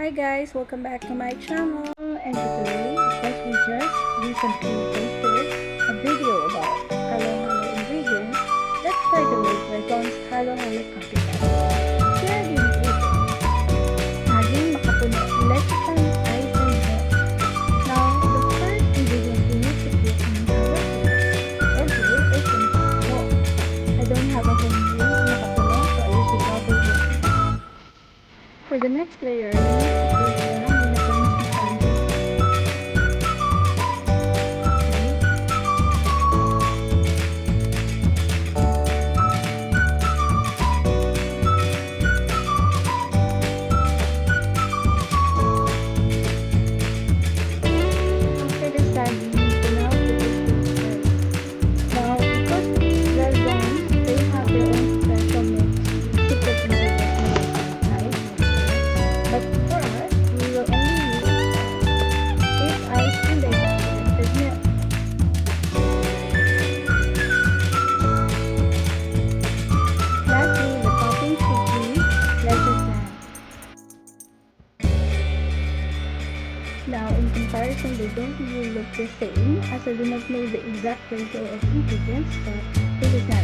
Hi guys, welcome back to my channel, and today, because we just recently posted a video about halohalo ingredients, let's try to make Razon's halohalo copycat. Here are the ingredients. Naging makapuno, lecithin, ice, and milk. Now, the first ingredient we need to put in our egg is Antipolo. I don't have a home brew makapuno, so I use the bubble milk. For the next layer, we need to put the after the sanding, we now put it inside. Now, because Razon, they have their own special mix, secret ingredients inside. But for us, we will only use ice and the evaporated milk. Lastly, the topping should be lecithin. Now, in comparison, they don't really look the same, as I do not know the exact ratio of ingredients, but this is not